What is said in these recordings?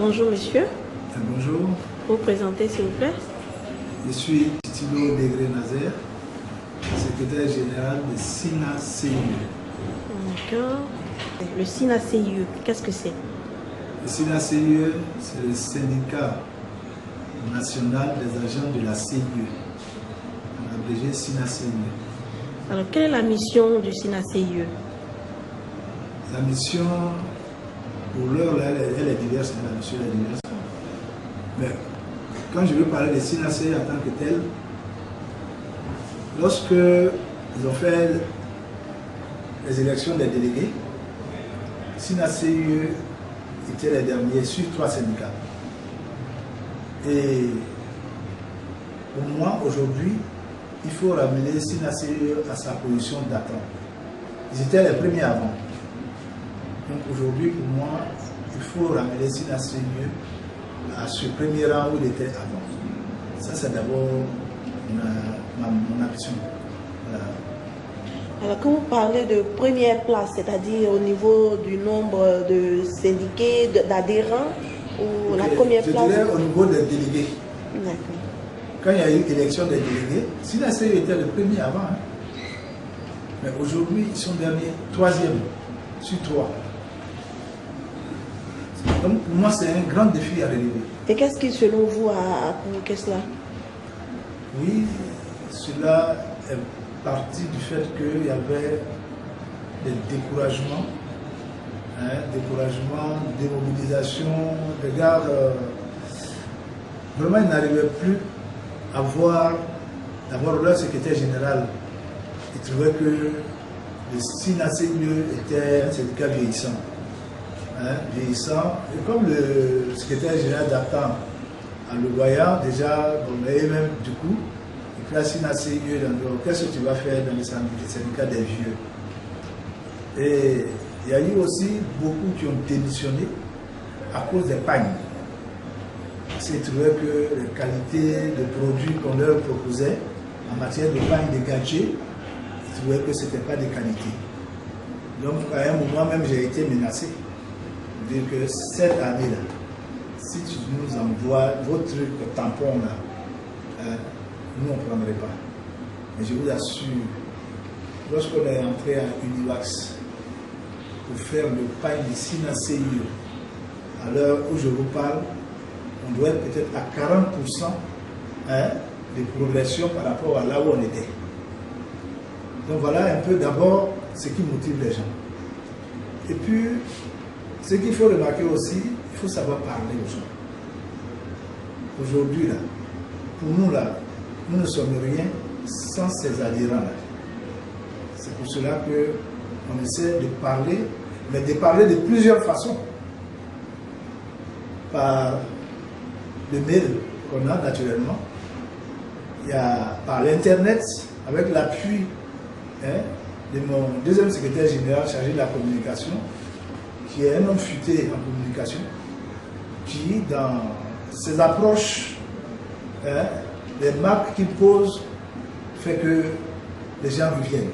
Bonjour monsieur. Bonjour. Vous présentez s'il vous plaît. Je suis Titilo Degré Nazer, secrétaire général de SINA-CIE. D'accord. Le SINA-CIE, qu'est-ce que c'est? Le SINA-CIE, c'est le syndicat national des agents de la CIE, en abrégé SINA-CIE. Alors, quelle est la mission du SINA-CIE? La mission, pour l'heure, elle est diverse, la mission est diverse. Mais quand je veux parler de SINA-CIE en tant que tel, lorsque ils ont fait les élections des délégués, SINA-CIE était les derniers sur 3 syndicats. Et pour moi, aujourd'hui, il faut ramener SINA-CIE à sa position d'attente. Ils étaient les premiers avant. Donc aujourd'hui, pour moi, il faut ramener SINA-CIE à ce premier rang où il était avant. Ça, c'est d'abord mon action. Voilà. Alors, quand vous parlez de première place, c'est-à-dire au niveau du nombre de syndiqués, d'adhérents, ou la première place? Je dirais au niveau des délégués. D'accord. Quand il y a eu élection des délégués, SINA-CIE était le premier avant. Hein. Mais aujourd'hui, ils sont derniers, 3e sur 3. Donc pour moi, c'est un grand défi à relever. Et qu'est-ce qui, selon vous, a provoqué cela? Oui, cela est parti du fait qu'il y avait des découragements, démobilisation. Les gars, vraiment, ils n'arrivaient plus à voir d'abord leur secrétaire général. Ils trouvaient que le SINA-CIE était un syndicat vieillissant. Vieillissant. Et comme le secrétaire général d'attente, en le voyant déjà, et même du coup, il puis la SINA-CIE, qu'est-ce que tu vas faire dans le syndicat des vieux? Et il y a eu aussi beaucoup qui ont démissionné à cause des pagnes. Parce qu'ils trouvaient que les qualités de produits qu'on leur proposait en matière de pagnes de gadgets, ils trouvaient que ce n'était pas de qualité. Donc à un moment même, j'ai été menacé. Dire que cette année-là, si tu nous envoies vos trucs tampons là, nous on ne prendrait pas. Mais je vous assure, lorsqu'on est entré à Univax pour faire le pain de SINA-CIE, à l'heure où je vous parle, on doit être peut-être à 40% de progression par rapport à là où on était. Donc voilà un peu d'abord ce qui motive les gens. Et puis, ce qu'il faut remarquer aussi, il faut savoir parler aux gens. Aujourd'hui, là, pour nous, là, nous ne sommes rien sans ces adhérents-là. C'est pour cela qu'on essaie de parler, mais de parler de plusieurs façons. Par le mail qu'on a naturellement, il y a par l'Internet, avec l'appui de mon deuxième secrétaire général chargé de la communication, qui est un homme futé en communication, qui, dans ses approches, les marques qu'il pose, fait que les gens reviennent.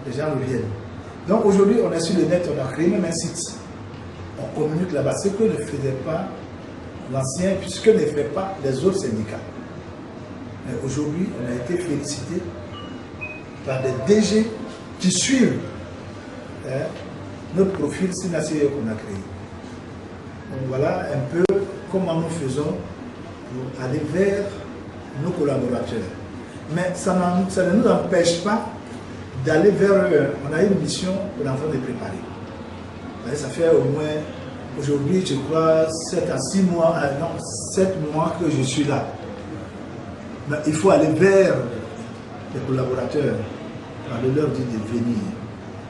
Les gens reviennent. Donc aujourd'hui, on est sur le net, on a créé même un site. On communique là-bas, ce que ne faisait pas l'ancien, puisque ne fait pas les autres syndicats. Mais aujourd'hui, on a été félicité par des DG qui suivent notre profil SINA-CIE qu'on a créé. Donc voilà un peu comment nous faisons pour aller vers nos collaborateurs. Mais ça ne nous empêche pas d'aller vers eux. On a une mission pour l'enfant de préparer. Ça fait au moins, aujourd'hui, je crois, 7 à 6 mois, non, 7 mois que je suis là. Mais il faut aller vers les collaborateurs, pour leur dire de venir,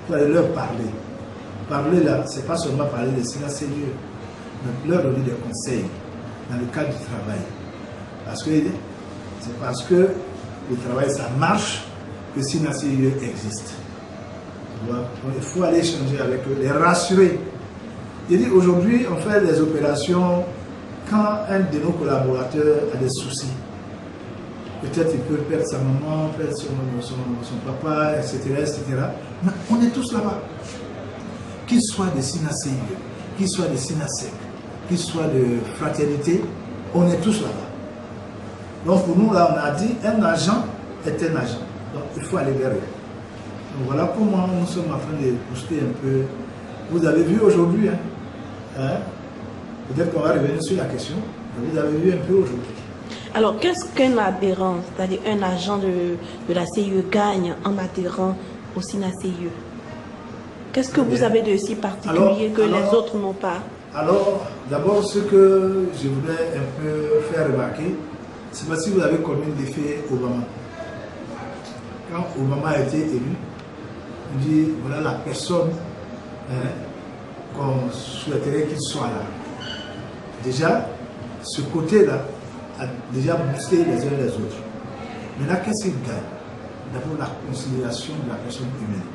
pour aller leur parler. Parler là, ce n'est pas seulement parler de SINA-CIE, mais leur donner des conseils dans le cadre du travail. C'est parce que le travail, ça marche, que SINA-CIE existe. Donc, il faut aller échanger avec eux, les rassurer. Je dis aujourd'hui, on fait des opérations quand un de nos collaborateurs a des soucis. Peut-être il peut perdre sa maman, perdre son papa, etc., etc. Mais on est tous là-bas. Qu'ils soient des SINA-CIE, qu'ils soient des SINA-SEC, qu'il soit de fraternité, on est tous là-bas. Donc pour nous, là, on a dit, un agent est un agent. Donc il faut aller vers eux. Donc voilà comment nous sommes en train de booster un peu. Vous avez vu aujourd'hui, peut-être qu'on va revenir sur la question, vous avez vu un peu aujourd'hui. Alors, qu'est-ce qu'un adhérent, c'est-à-dire un agent de la CIE gagne en adhérant au SINA-CIE? Qu'est-ce que vous avez de si particulier que les autres n'ont pas? Alors, d'abord, ce que je voulais un peu faire remarquer, c'est parce que vous avez connu l'effet Obama. Quand Obama a été élu, on dit, voilà la personne qu'on souhaiterait qu'il soit là. Déjà, ce côté-là a déjà boosté les uns les autres. Maintenant, qu'est-ce qu'il gagne? D'abord, la considération de la personne humaine.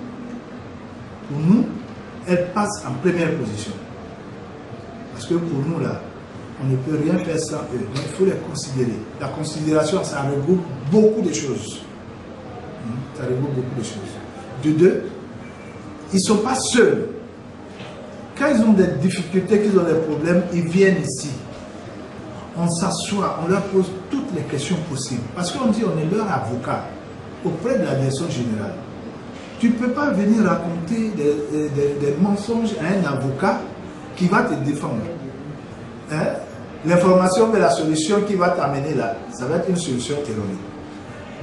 Pour nous, elle passe en première position. Parce que pour nous, là, on ne peut rien faire sans eux. Donc, il faut les considérer. La considération, ça regroupe beaucoup de choses. Ça regroupe beaucoup de choses. De deux, ils ne sont pas seuls. Quand ils ont des difficultés, qu'ils ont des problèmes, ils viennent ici. On s'assoit, on leur pose toutes les questions possibles. Parce qu'on dit on est leur avocat auprès de la direction générale. Tu ne peux pas venir raconter des mensonges à un avocat qui va te défendre. L'information et la solution qui va t'amener là, ça va être une solution erronée.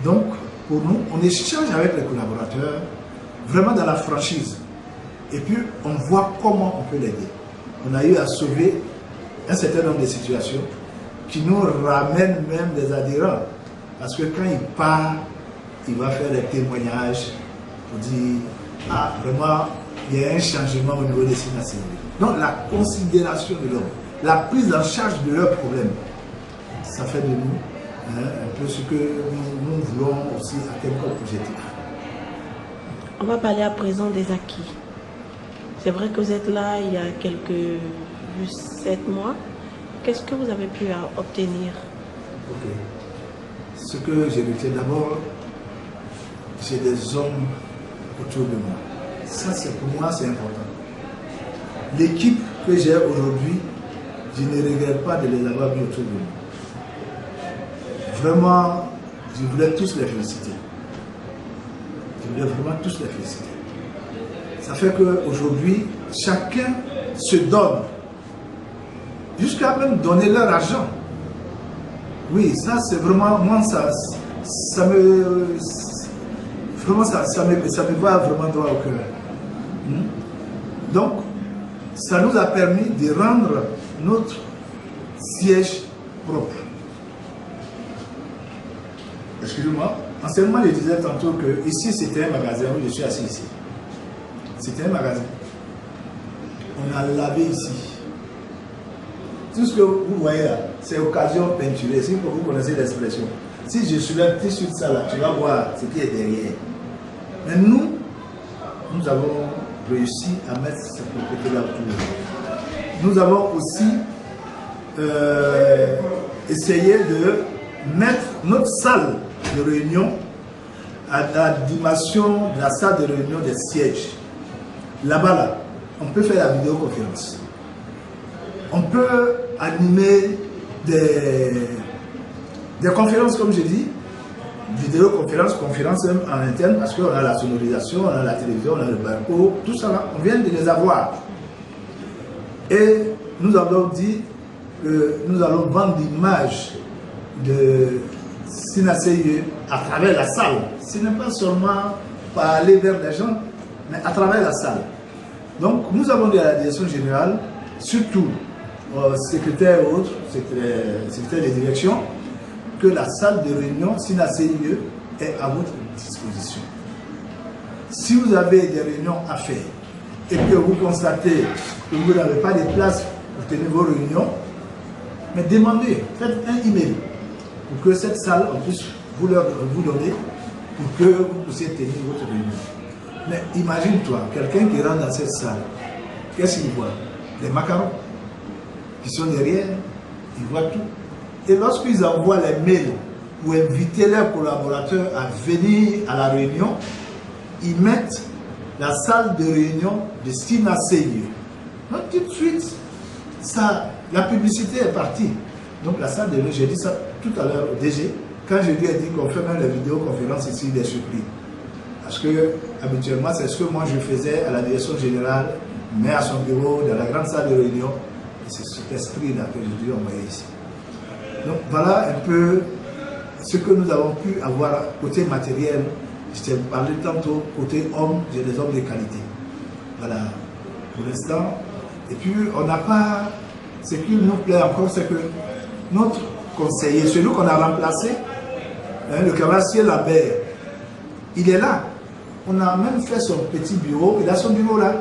Donc, pour nous, on échange avec les collaborateurs, vraiment dans la franchise. Et puis, on voit comment on peut l'aider. On a eu à sauver un certain nombre de situations qui nous ramènent même des adhérents. Parce que quand il part, il va faire des témoignages pour dire, ah, vraiment, il y a un changement au niveau des SINA-CIE. Donc, la considération de l'homme, la prise en charge de leurs problèmes, ça fait de nous un peu ce que nous voulons aussi atteindre comme objectif. On va parler à présent des acquis. C'est vrai que vous êtes là il y a quelques 7 mois. Qu'est-ce que vous avez pu obtenir? Ok. Ce que j'ai retiens d'abord, j'ai des hommes autour de moi. Ça, pour moi, c'est important. L'équipe que j'ai aujourd'hui, je ne regrette pas de les avoir mis autour de moi. Vraiment, je voulais tous les féliciter. Je voulais vraiment tous les féliciter. Ça fait qu'aujourd'hui, chacun se donne, jusqu'à même donner leur argent. Oui, ça c'est vraiment, moi ça me va vraiment droit au cœur. Donc, ça nous a permis de rendre notre siège propre. Excusez-moi, anciennement je disais tantôt que ici c'était un magasin où je suis assis ici. C'était un magasin. On a lavé ici. Tout ce que vous voyez là, c'est occasion peinturée. Si vous connaissez l'expression. Si je soulève tout de suite ça là, tu vas voir ce qui est derrière. Mais nous avons réussi à mettre cette propriété là autour. Nous avons aussi essayé de mettre notre salle de réunion à la dimension de la salle de réunion des sièges. Là-bas, là, on peut faire la vidéoconférence. On peut animer des conférences, comme je dis, vidéoconférence, conférence même en interne, parce qu'on a la sonorisation, on a la télévision, on a le barco, tout ça là, on vient de les avoir. Et nous avons dit que nous allons vendre l'image de SINA-CIE à travers la salle. Ce n'est pas seulement par aller vers les gens, mais à travers la salle. Donc, nous avons dit à la direction générale, surtout secrétaire et autres, secrétaire de direction, que la salle de réunion SINA-CIE est à votre disposition. Si vous avez des réunions à faire et que vous constatez que vous n'avez pas de place pour tenir vos réunions, mais demandez, faites un email pour que cette salle, on puisse vous donner pour que vous puissiez tenir votre réunion. Mais imagine-toi, quelqu'un qui rentre dans cette salle, qu'est-ce qu'il voit? Des macarons qui sont derrière, ils voient tout. Et lorsqu'ils envoient les mails pour inviter leurs collaborateurs à venir à la réunion, ils mettent la salle de réunion de SINA-CIE. Donc tout de suite, ça La publicité est partie. Donc la salle de jeu, j'ai dit ça tout à l'heure au DG, quand je lui ai dit qu'on fait même la vidéoconférence ici, il est surpris. Parce que habituellement, c'est ce que moi je faisais à la direction générale, mais à son bureau, dans la grande salle de réunion. Et c'est cet esprit-là que je lui ai envoyé ici. Donc voilà un peu ce que nous avons pu avoir côté matériel. Je t'ai parlé tantôt, côté homme, j'ai des hommes de qualité. Voilà, pour l'instant. Et puis on n'a pas, ce qui nous plaît encore, c'est que notre conseiller, celui qu'on a remplacé, le camarade Lambert, il est là. On a même fait son petit bureau, il a son bureau là.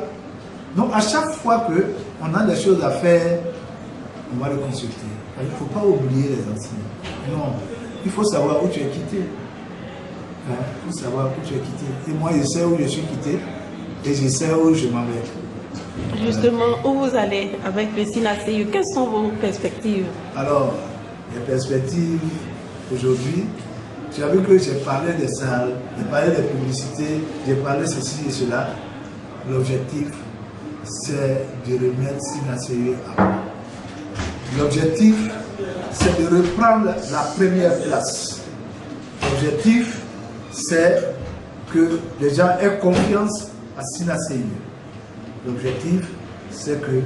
Donc à chaque fois qu'on a des choses à faire, on va le consulter. Il ne faut pas oublier les anciens. Non, il faut savoir où tu es quitté. Il faut savoir où tu es quitté. Et moi, je sais où je suis quitté et je sais où je m'en vais. Justement, où vous allez avec le SINACEIE? Quelles sont vos perspectives? Alors, les perspectives aujourd'hui, tu as vu que j'ai parlé des salles, j'ai parlé des publicités, j'ai parlé de ceci et cela. L'objectif, c'est de remettre SINACEIE à plat. L'objectif, c'est de reprendre la première place. L'objectif, c'est que les gens aient confiance à SINACEIE. L'objectif, c'est que,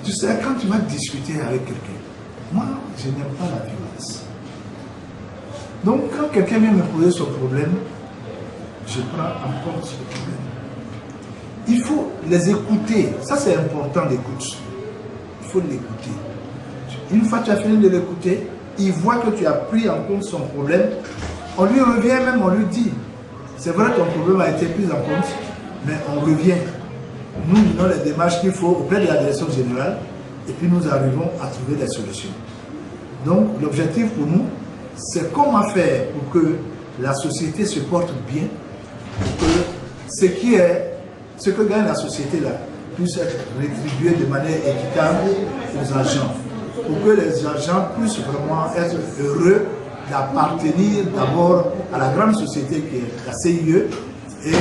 tu sais, quand tu vas discuter avec quelqu'un, moi, je n'aime pas la violence. Donc, quand quelqu'un vient me poser son problème, je prends en compte ce problème. Il faut les écouter. Ça, c'est important d'écouter. Il faut l'écouter. Une fois que tu as fini de l'écouter, il voit que tu as pris en compte son problème. On lui revient même, on lui dit, c'est vrai que ton problème a été pris en compte, mais on revient. Nous menons les démarches qu'il faut auprès de la direction générale et puis nous arrivons à trouver des solutions. Donc l'objectif pour nous, c'est comment faire pour que la société se porte bien, pour que ce que gagne la société là puisse être rétribué de manière équitable aux agents, pour que les agents puissent vraiment être heureux d'appartenir d'abord à la grande société qui est la CIE et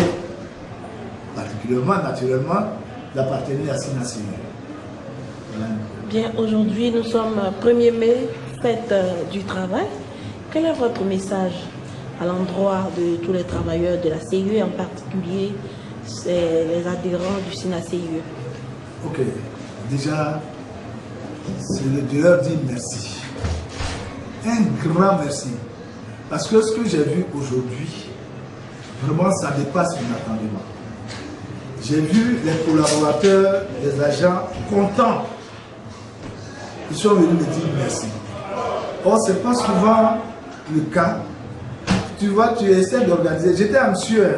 particulièrement, naturellement, d'appartenir à SINACEIE. Voilà. Bien, aujourd'hui, nous sommes 1er mai, fête du travail. Quel est votre message à l'endroit de tous les travailleurs de la CIE, en particulier les adhérents du SINACEIE? Ok, déjà, c'est de leur dire merci. Un grand merci. Parce que ce que j'ai vu aujourd'hui, vraiment, ça dépasse mon attendement. J'ai vu les collaborateurs, les agents contents. Ils sont venus me dire merci. Or, ce n'est pas souvent le cas. Tu vois, tu essaies d'organiser. J'étais anxieux,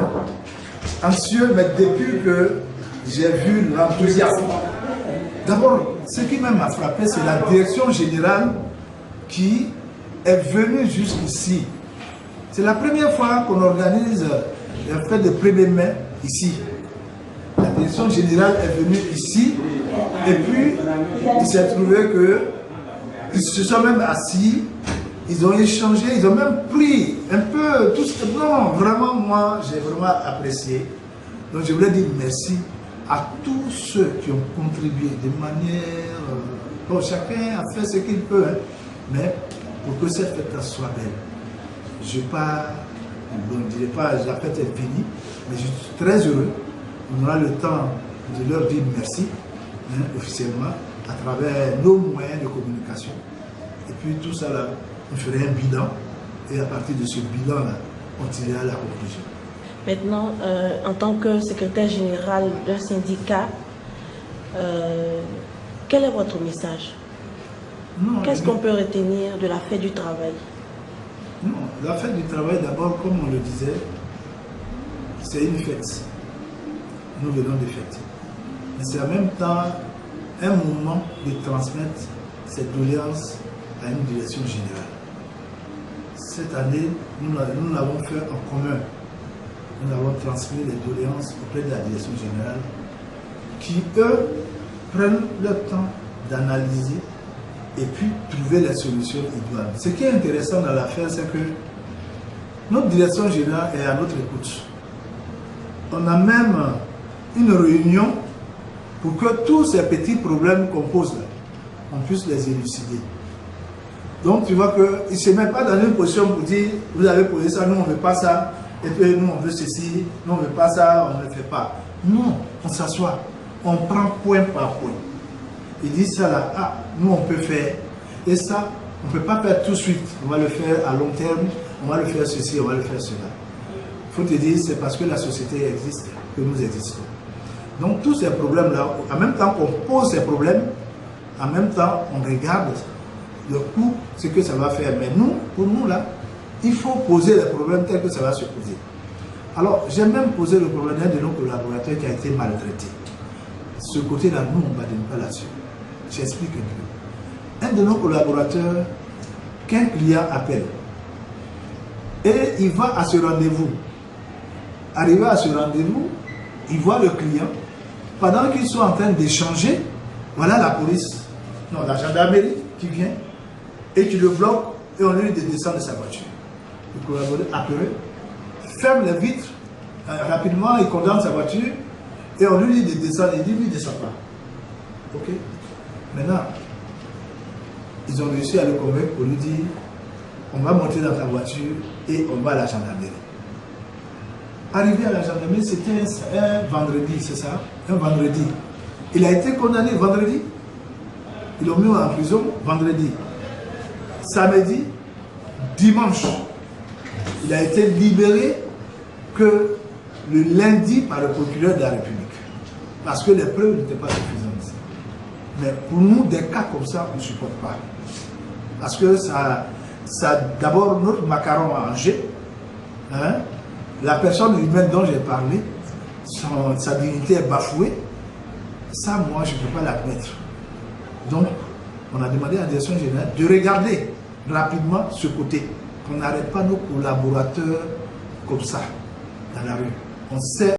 mais depuis que j'ai vu l'enthousiasme. D'abord, ce qui m'a frappé, c'est la direction générale qui est venue jusqu'ici. C'est la première fois qu'on organise la fête de 1er mai ici. La direction générale est venue ici et puis il s'est trouvé qu'ils se sont même assis, ils ont échangé, ils ont même pris un peu tout ce que... Non, vraiment, moi, j'ai vraiment apprécié. Donc je voulais dire merci à tous ceux qui ont contribué de manière... Bon, chacun a fait ce qu'il peut, hein, mais pour que cette fête soit belle. Je ne dirais pas la fête est finie, mais je suis très heureux. On aura le temps de leur dire merci, officiellement, à travers nos moyens de communication. Et puis tout ça là, on ferait un bilan, et à partir de ce bilan-là, on tirera la conclusion. Maintenant, en tant que secrétaire général d'un syndicat, quel est votre message? Qu'est-ce qu'on peut retenir de la fête du travail? Non, la fête du travail, d'abord, comme on le disait, c'est une fête. Nous venons de fêter. Mais c'est en même temps un moment de transmettre cette doléance à une direction générale. Cette année, nous l'avons fait en commun. Nous avons transmis les doléances auprès de la direction générale qui, eux, prennent le temps d'analyser et puis trouver les solutions idoines. Ce qui est intéressant dans l'affaire, c'est que notre direction générale est à notre écoute. On a même une réunion pour que tous ces petits problèmes qu'on pose là, on puisse les élucider. Donc tu vois qu'il ne se met pas dans une position pour dire, vous avez posé ça, nous on ne veut pas ça, et puis nous on veut ceci, nous on ne veut pas ça, on ne le fait pas. Non, on s'assoit, on prend point par point. Il dit ça là, ah, nous on peut faire, et ça, on ne peut pas faire tout de suite, on va le faire à long terme, on va le faire ceci, on va le faire cela. Il faut te dire, c'est parce que la société existe que nous existons. Donc tous ces problèmes-là, en même temps qu'on pose ces problèmes, en même temps on regarde le coût, ce que ça va faire. Mais nous, pour nous là, il faut poser les problèmes tels que ça va se poser. Alors, j'ai même posé le problème d'un de nos collaborateurs qui a été maltraité. Ce côté-là, nous, on ne badine pas là-dessus. J'explique un peu. Un de nos collaborateurs, qu'un client appelle, et il va à ce rendez-vous. Arrivé à ce rendez-vous, il voit le client. Pendant qu'ils sont en train d'échanger, voilà la police, non, la gendarmerie qui vient, et qui le bloque, et on lui dit de descendre de sa voiture. Le collaborateur appelé, ferme les vitres, rapidement, il condamne sa voiture, et on lui dit de descendre, il dit, lui, il ne descend pas. Ok? Maintenant, ils ont réussi à le convaincre pour lui dire, on va monter dans ta voiture, et on va à la gendarmerie. Arrivé à la gendarmerie, c'était un vendredi, c'est ça? Un vendredi. Il a été condamné vendredi. Ils l'ont mis en prison vendredi. Samedi, dimanche, il a été libéré que le lundi par le procureur de la République. Parce que les preuves n'étaient pas suffisantes. Mais pour nous, des cas comme ça, on ne supporte pas. Parce que ça d'abord, notre macaron à Angers, hein, la personne humaine dont j'ai parlé, sa dignité est bafouée. Ça, moi, je ne peux pas l'admettre. Donc, on a demandé à la direction générale de regarder rapidement ce côté. Qu'on n'arrête pas nos collaborateurs comme ça, dans la rue. On sait